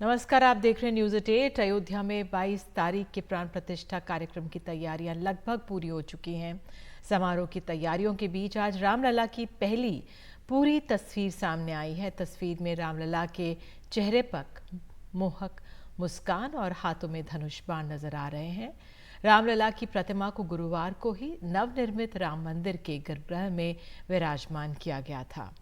नमस्कार, आप देख रहे हैं न्यूज़ 8। अयोध्या में 22 तारीख के प्राण प्रतिष्ठा कार्यक्रम की तैयारियां लगभग पूरी हो चुकी हैं। समारोह की तैयारियों के बीच आज रामलला की पहली पूरी तस्वीर सामने आई है। तस्वीर में रामलला के चेहरे पर मोहक मुस्कान और हाथों में धनुष बाण नजर आ रहे हैं। रामलला की प्रतिमा को गुरुवार को ही नवनिर्मित राम मंदिर के गर्भगृह में विराजमान किया गया था।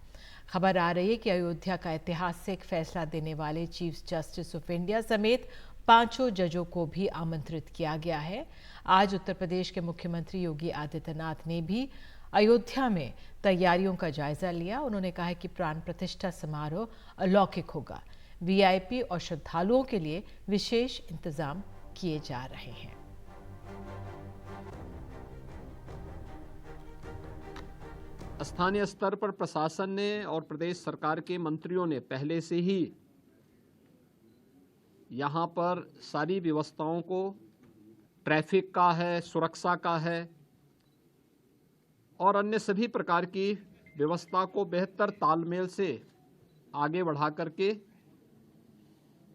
खबर आ रही है कि अयोध्या का ऐतिहासिक फैसला देने वाले चीफ जस्टिस ऑफ इंडिया समेत 5 जजों को भी आमंत्रित किया गया है। आज उत्तर प्रदेश के मुख्यमंत्री योगी आदित्यनाथ ने भी अयोध्या में तैयारियों का जायजा लिया। उन्होंने कहा कि प्राण प्रतिष्ठा समारोह अलौकिक होगा। वीआईपी और श्रद्धालुओं के लिए विशेष इंतजाम किए जा रहे हैं। स्थानीय स्तर पर प्रशासन ने और प्रदेश सरकार के मंत्रियों ने पहले से ही यहाँ पर सारी व्यवस्थाओं को, ट्रैफिक का है, सुरक्षा का है और अन्य सभी प्रकार की व्यवस्था को बेहतर तालमेल से आगे बढ़ा करके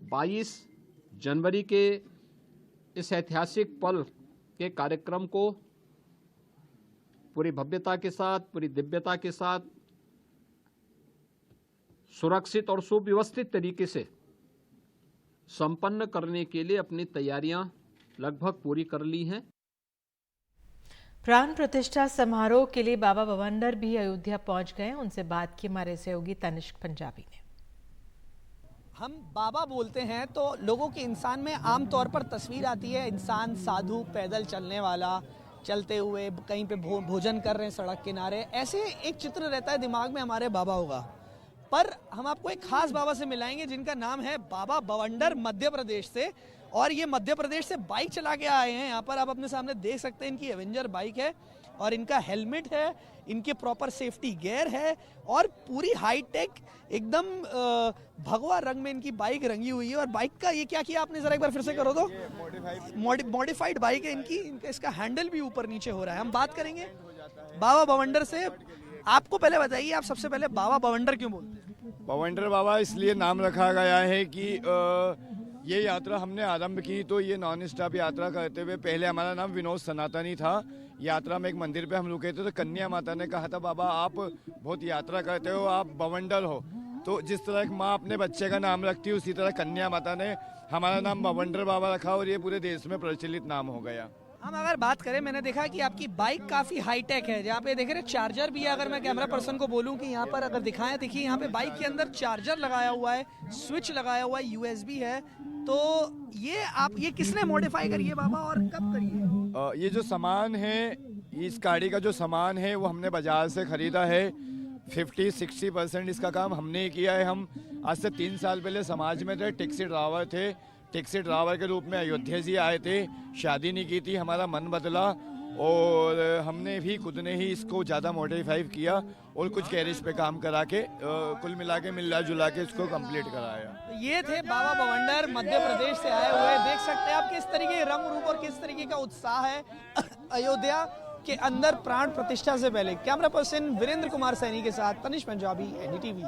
22 जनवरी के इस ऐतिहासिक पल के कार्यक्रम को पूरी भव्यता के साथ, पूरी दिव्यता के साथ, सुरक्षित और सुव्यवस्थित तरीके से संपन्न करने के लिए अपनी तैयारियां लगभग पूरी कर ली हैं। प्राण प्रतिष्ठा समारोह के लिए बाबा बवंडर भी अयोध्या पहुंच गए। उनसे बात की हमारे सहयोगी तनिष्क पंजाबी ने। हम बाबा बोलते हैं तो लोगों के इंसान में आमतौर पर तस्वीर आती है, इंसान साधु, पैदल चलने वाला, चलते हुए कहीं पे भोजन कर रहे हैं सड़क किनारे, ऐसे एक चित्र रहता है दिमाग में हमारे बाबा होगा। पर हम आपको एक खास बाबा से मिलाएंगे जिनका नाम है बाबा बवंडर, मध्य प्रदेश से। और ये मध्य प्रदेश से बाइक चला के आए हैं। यहाँ पर आप अपने सामने देख सकते हैं, इनकी एवेंजर बाइक है और इनका हेलमेट है, इनके प्रॉपर सेफ्टी गियर है और पूरी हाईटेक एकदम भगवा रंग में इनकी बाइक रंगी हुई है। और बाइक का ये क्या किया आपने, जरा एक बार फिर से करो तो। मॉडिफाइड बाइक है इनकी, इसका हैंडल भी ऊपर नीचे हो रहा है। हम बात करेंगे बाबा बवंडर से। आपको पहले बताइए, आप सबसे पहले बाबा बवंडर क्यों बोलते हैं? बवंडर बाबा इसलिए नाम रखा गया है कि ये यात्रा हमने आरंभ की तो ये नॉन स्टॉप यात्रा करते हुए, पहले हमारा नाम विनोद सनातनी था। यात्रा में एक मंदिर पे हम रुके थे तो कन्या माता ने कहा था, बाबा आप बहुत यात्रा करते हो, आप बवंडर हो। तो जिस तरह एक माँ अपने बच्चे का नाम रखती है, उसी तरह कन्या माता ने हमारा नाम बवंडर बाबा रखा और ये पूरे देश में प्रचलित नाम हो गया। हम अगर बात करें, मैंने देखा कि आपकी बाइक काफी हाईटेक है। जहाँ पे देख रहे चार्जर भी है। अगर मैं कैमरा पर्सन को बोलूं कि यहाँ पर अगर दिखाएं, देखिए यहाँ पे बाइक के अंदर चार्जर लगाया हुआ है, स्विच लगाया हुआ है, यूएसबी है। तो ये किसने मॉडिफाई करी है बाबा और कब करी है? ये जो सामान है, इस गाड़ी का जो सामान है वो हमने बाजार से खरीदा है। 50-60% इसका काम हमने ही किया है। हम आज से 3 साल पहले समाज में थे, टैक्सी ड्राइवर थे। टैक्सी ड्राइवर के रूप में अयोध्या से आए थे, शादी नहीं की थी, हमारा मन बदला और हमने भी खुद ने ही इसको ज़्यादा मॉडिफाई किया और कुछ गैरेज पे काम करा के कुल मिला के मिला जुला के इसको कंप्लीट कराया। ये थे बाबा बवंडर, मध्य प्रदेश से आए हुए। देख सकते हैं आप किस तरीके के रंग रूप और किस तरीके का उत्साह है अयोध्या के अंदर प्राण प्रतिष्ठा से पहले। कैमरा पर्सन वीरेंद्र कुमार सैनी के साथ तनिष्क पंजाबी, एनडीटीवी।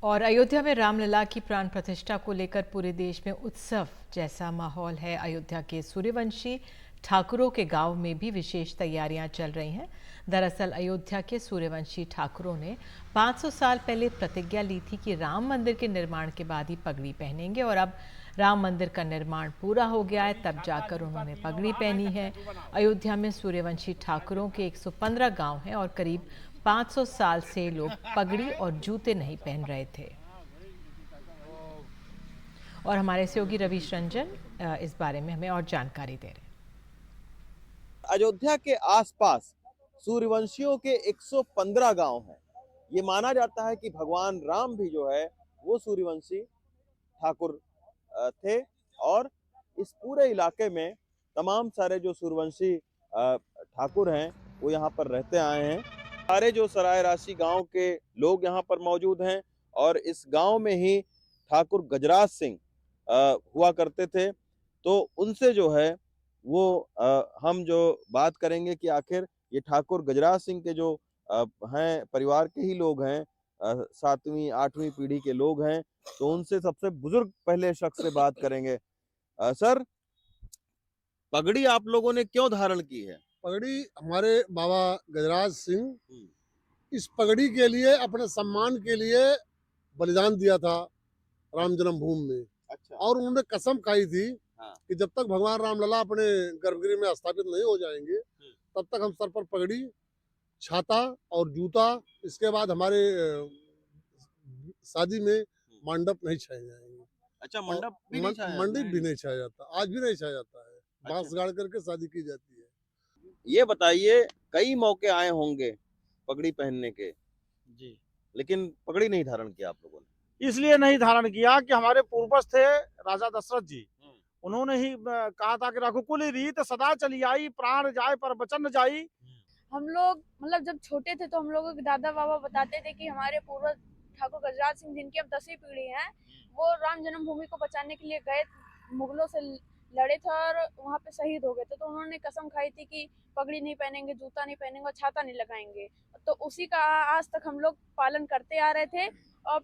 और अयोध्या में रामलला की प्राण प्रतिष्ठा को लेकर पूरे देश में उत्सव जैसा माहौल है। अयोध्या के सूर्यवंशी ठाकुरों के गांव में भी विशेष तैयारियां चल रही हैं। दरअसल अयोध्या के सूर्यवंशी ठाकुरों ने 500 साल पहले प्रतिज्ञा ली थी कि राम मंदिर के निर्माण के बाद ही पगड़ी पहनेंगे और अब राम मंदिर का निर्माण पूरा हो गया है, तब जाकर उन्होंने पगड़ी पहनी है। अयोध्या में सूर्यवंशी ठाकुरों के 115 गांव हैं और करीब 500 साल से लोग पगड़ी और जूते नहीं पहन रहे थे। और हमारे सहयोगी रवीश रंजन इस बारे में हमें और जानकारी दे रहे हैं। अयोध्या के आसपास सूर्यवंशियों के 115 गांव हैं। ये माना जाता है कि भगवान राम भी जो है वो सूर्यवंशी ठाकुर थे और इस पूरे इलाके में तमाम सारे जो सूर्यवंशी ठाकुर हैं वो यहाँ पर रहते आए हैं। सारे जो सराय राशि गांव के लोग यहाँ पर मौजूद हैं और इस गांव में ही ठाकुर गजराज सिंह हुआ करते थे। तो उनसे जो है वो हम जो बात करेंगे कि आखिर ये ठाकुर गजराज सिंह के जो हैं परिवार के ही लोग हैं, 7वीं 8वीं पीढ़ी के लोग हैं तो उनसे सबसे बुजुर्ग पहले शख्स से बात करेंगे। सर, पगड़ी आप लोगों ने क्यों धारण की है? पगड़ी हमारे बाबा गजराज सिंह इस पगड़ी के लिए अपने सम्मान के लिए बलिदान दिया था राम जन्मभूमि में। अच्छा। और उन्होंने कसम खाई थी हाँ। कि जब तक भगवान रामलला अपने गर्भगृह में स्थापित नहीं हो जाएंगे तब तक हम सर पर पगड़ी, छाता और जूता, इसके बाद हमारे शादी में मंडप नहीं छाए जाएंगे। अच्छा, मंडप भी नहीं छाया? मंडप भी नहीं छाया जाता, आज भी नहीं छाया जाता है। अच्छा। बांस गाड़ करके शादी की जाती है। ये बताइए, कई मौके आए होंगे पगड़ी पहनने के जी, लेकिन पगड़ी नहीं धारण किया आप लोगों ने? इसलिए नहीं धारण किया कि हमारे पूर्वज थे राजा दशरथ जी, उन्होंने ही कहा था कि रघुकुल रीत सदा चली आई, प्राण जाए पर वचन न जाई। हम लोग मतलब जब छोटे थे तो हम लोगों के दादा बाबा बताते थे कि हमारे पूर्वज ठाकुर गजराज सिंह, जिनकी हम 10वीं पीढ़ी हैं, वो राम जन्मभूमि को बचाने के लिए गए, मुगलों से लड़े थे और वहाँ पे शहीद हो गए थे। तो उन्होंने कसम खाई थी कि पगड़ी नहीं पहनेंगे, जूता नहीं पहनेंगे और छाता नहीं लगाएंगे। तो उसी का आज तक हम लोग पालन करते आ रहे थे। और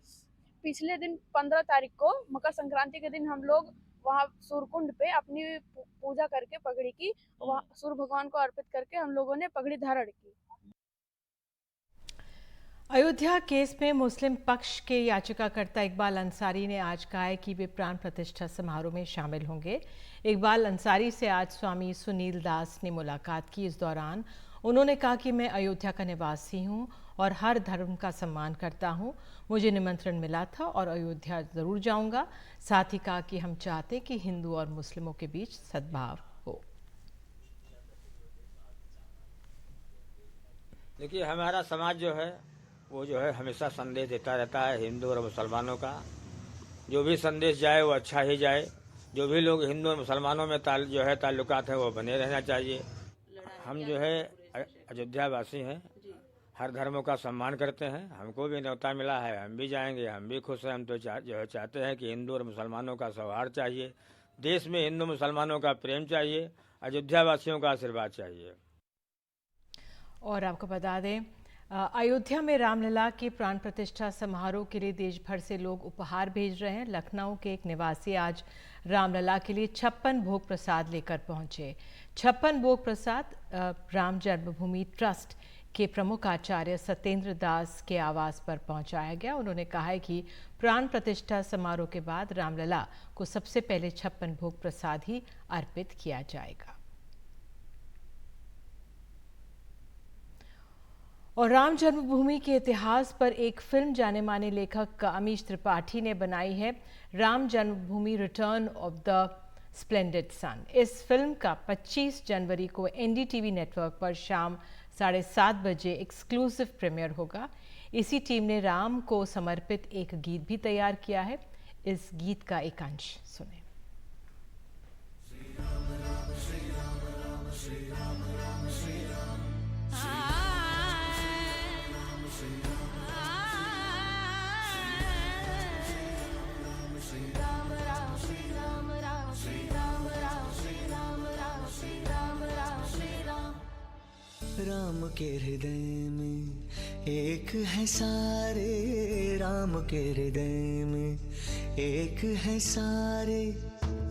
पिछले दिन 15 तारीख को मकर संक्रांति के दिन हम लोग वहाँ सूर्यकुंड पे अपनी पूजा करके पगड़ी की, वहाँ सूर्य भगवान को अर्पित करके हम लोगों ने पगड़ी धारण की। अयोध्या केस में मुस्लिम पक्ष के याचिकाकर्ता इकबाल अंसारी ने आज कहा है कि वे प्राण प्रतिष्ठा समारोह में शामिल होंगे। इकबाल अंसारी से आज स्वामी सुनील दास ने मुलाकात की। इस दौरान उन्होंने कहा कि मैं अयोध्या का निवासी हूं और हर धर्म का सम्मान करता हूं। मुझे निमंत्रण मिला था और अयोध्या जरूर जाऊंगा। साथ ही कहा कि हम चाहते कि हिंदू और मुस्लिमों के बीच सद्भाव हो। देखिए, हमारा समाज जो है वो जो है हमेशा संदेश देता रहता है हिंदू और मुसलमानों का। जो भी संदेश जाए वो अच्छा ही जाए। जो भी लोग हिंदू और मुसलमानों में जो है ताल्लुकात है वो बने रहना चाहिए। हम जो है अयोध्या वासी हैं, हर धर्मों का सम्मान करते हैं। हमको भी न्योता मिला है, हम भी जाएंगे, हम भी खुश हैं। हम तो जो है चाहते हैं कि हिंदू और मुसलमानों का सौहार्द चाहिए, देश में हिंदू मुसलमानों का प्रेम चाहिए, अयोध्या वासियों का आशीर्वाद चाहिए। और आपको बता दें, अयोध्या में रामलला के प्राण प्रतिष्ठा समारोह के लिए देश भर से लोग उपहार भेज रहे हैं। लखनऊ के एक निवासी आज रामलला के लिए 56 भोग प्रसाद लेकर पहुंचे। 56 भोग प्रसाद राम जन्मभूमि ट्रस्ट के प्रमुख आचार्य सत्येंद्र दास के आवास पर पहुंचाया गया। उन्होंने कहा है कि प्राण प्रतिष्ठा समारोह के बाद रामलला को सबसे पहले 56 भोग प्रसाद ही अर्पित किया जाएगा। और राम जन्मभूमि के इतिहास पर एक फिल्म जाने माने लेखक अमीश त्रिपाठी ने बनाई है, राम जन्मभूमि रिटर्न ऑफ द स्प्लेंडेड सन। इस फिल्म का 25 जनवरी को एनडीटीवी नेटवर्क पर शाम 7:30 बजे एक्सक्लूसिव प्रीमियर होगा। इसी टीम ने राम को समर्पित एक गीत भी तैयार किया है। इस गीत का एक अंश सुने। राम के हृदय में एक है सारे, राम के हृदय में एक है सारे,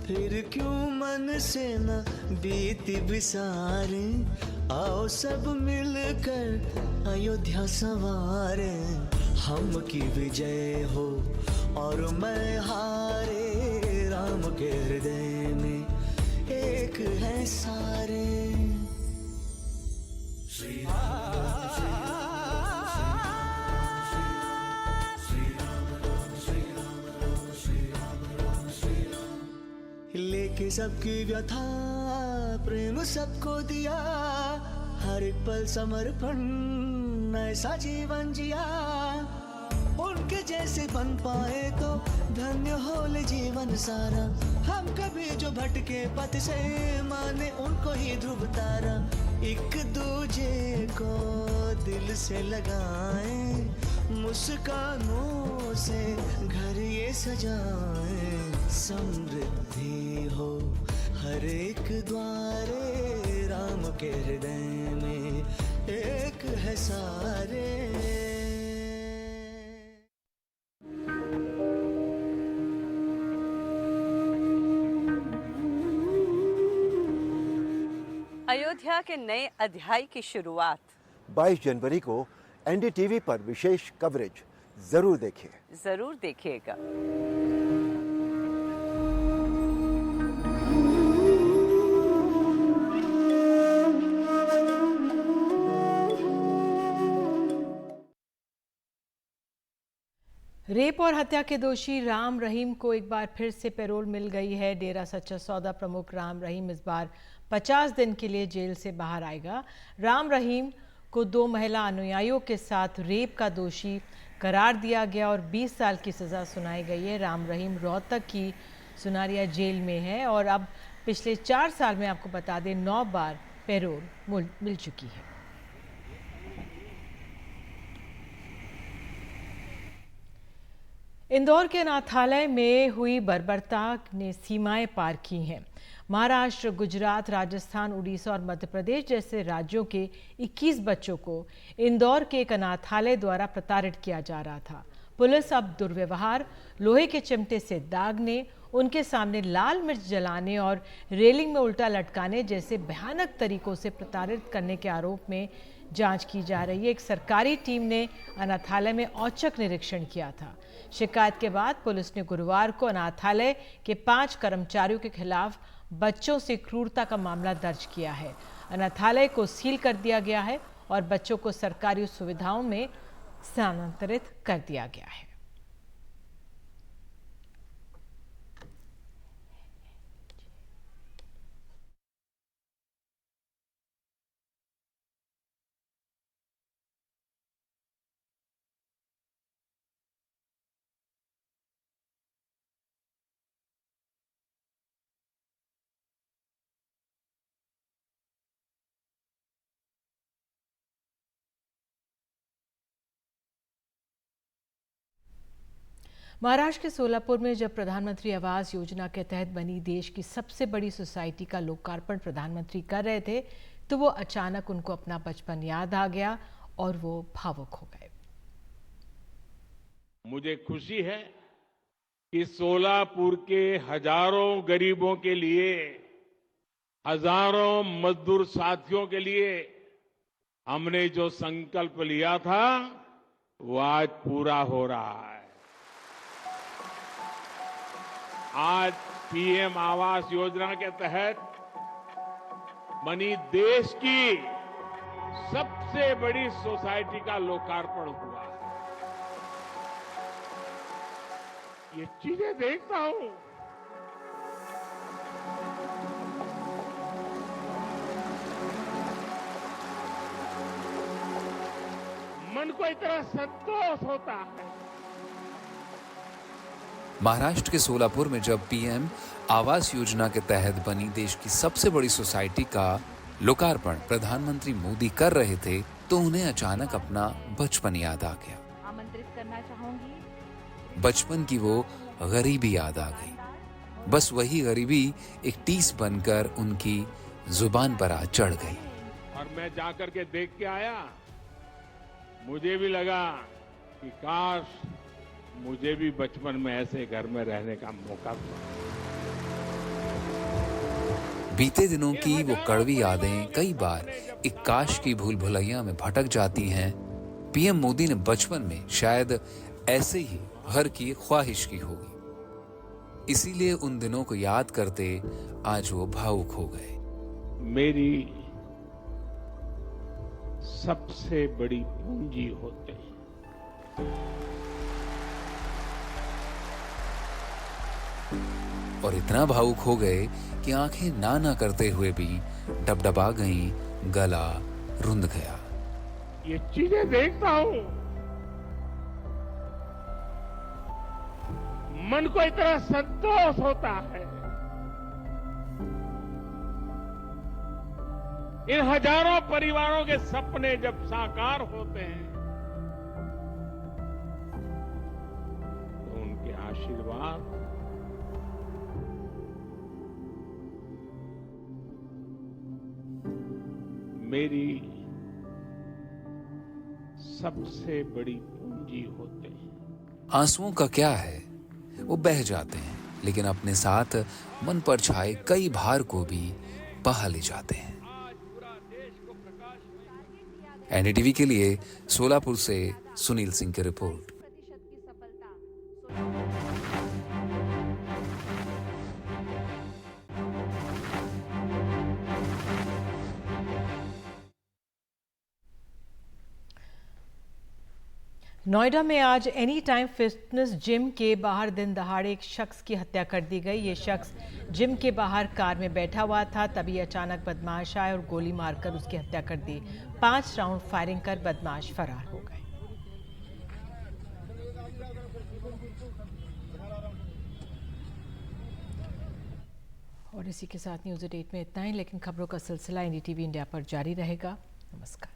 फिर क्यों मन से न बीती बिसारे, आओ सब मिलकर अयोध्या संवारे, हम की विजय हो और मैं हारे, राम के हृदय में एक है सारे। लेके सबकी व्यथा प्रेम सबको दिया, हर एक पल समर्पण ऐसा जीवन जिया, उनके जैसे बन पाए तो धन्य हो ले जीवन सारा, हम कभी जो भटके पथ से माने उनको ही ध्रुव तारा, एक दूजे को दिल से लगाएं, मुस्कानों से घर ये सजाएं, समृद्धि हो हर एक द्वारे, राम के हृदय में एक है सारे। अयोध्या के नए अध्याय की शुरुआत 22 जनवरी को एनडीटीवी पर विशेष कवरेज जरूर देखिएगा। रेप और हत्या के दोषी राम रहीम को एक बार फिर से पैरोल मिल गई है। डेरा सच्चा सौदा प्रमुख राम रहीम इस बार 50 दिन के लिए जेल से बाहर आएगा। राम रहीम को 2 महिला अनुयायियों के साथ रेप का दोषी करार दिया गया और 20 साल की सज़ा सुनाई गई है। राम रहीम रोहतक की सुनारिया जेल में है और अब पिछले 4 साल में आपको बता दें 9 बार पैरोल मिल चुकी है। इंदौर के अनाथालय में हुई बर्बरता ने सीमाएं पार की हैं। महाराष्ट्र, गुजरात, राजस्थान, उड़ीसा और मध्य प्रदेश जैसे राज्यों के 21 बच्चों को इंदौर के एक अनाथालय द्वारा प्रताड़ित किया जा रहा था। पुलिस अब दुर्व्यवहार, लोहे के चिमटे से दागने, उनके सामने लाल मिर्च जलाने और रेलिंग में उल्टा लटकाने जैसे भयानक तरीकों से प्रताड़ित करने के आरोप में जांच की जा रही है। एक सरकारी टीम ने अनाथालय में औचक निरीक्षण किया था। शिकायत के बाद पुलिस ने गुरुवार को अनाथालय के 5 कर्मचारियों के खिलाफ बच्चों से क्रूरता का मामला दर्ज किया है। अनाथालय को सील कर दिया गया है और बच्चों को सरकारी सुविधाओं में स्थानांतरित कर दिया गया है। महाराष्ट्र के सोलापुर में जब प्रधानमंत्री आवास योजना के तहत बनी देश की सबसे बड़ी सोसाइटी का लोकार्पण प्रधानमंत्री कर रहे थे तो वो अचानक उनको अपना बचपन याद आ गया और वो भावुक हो गए। मुझे खुशी है कि सोलापुर के हजारों गरीबों के लिए, हजारों मजदूर साथियों के लिए हमने जो संकल्प लिया था वो आज पूरा हो रहा है। आज पीएम आवास योजना के तहत बनी देश की सबसे बड़ी सोसाइटी का लोकार्पण हुआ है। ये चीजें देखता हूं, मन को इतना संतोष होता है। महाराष्ट्र के सोलापुर में जब पीएम आवास योजना के तहत बनी देश की सबसे बड़ी सोसाइटी का लोकार्पण प्रधानमंत्री मोदी कर रहे थे तो उन्हें अचानक अपना बचपन याद आ गया। आमंत्रित करना चाहूंगी। बचपन की वो गरीबी याद आ गई। बस वही गरीबी एक टीस बनकर उनकी जुबान पर आ चढ़ गई। और मैं जाकर के देख के आया, मुझे भी लगा कि काश मुझे भी बचपन में ऐसे घर में रहने का मौका मिला। बीते दिनों की वो कड़वी यादें कई बार एक काश की भूल भुलैया में भटक जाती हैं। पीएम मोदी ने बचपन में शायद ऐसे ही घर की ख्वाहिश की होगी, इसीलिए उन दिनों को याद करते आज वो भावुक हो गए। मेरी सबसे बड़ी पूंजी होते हैं। और इतना भावुक हो गए कि आंखें ना करते हुए भी डबडबा गईं, गला रुंध गया। ये चीजें देखता हूं, मन को इतना संतोष होता है। इन हजारों परिवारों के सपने जब साकार होते हैं तो उनके आशीर्वाद मेरी सबसे बड़ी पूंजी होते हैं। आंसुओं का क्या है, वो बह जाते हैं, लेकिन अपने साथ मन पर छाए कई भार को भी बहा ले जाते हैं। एनडीटीवी के लिए सोलापुर से सुनील सिंह की रिपोर्ट। नोएडा में आज एनी टाइम फिटनेस जिम के बाहर दिन दहाड़े एक शख्स की हत्या कर दी गई। ये शख्स जिम के बाहर कार में बैठा हुआ था, तभी अचानक बदमाश आए और गोली मारकर उसकी हत्या कर दी। 5 राउंड फायरिंग कर बदमाश फरार हो गए। और इसी के साथ न्यूज़ 8 में इतना ही, लेकिन खबरों का सिलसिला एनडीटीवी इंडिया पर जारी रहेगा। नमस्कार।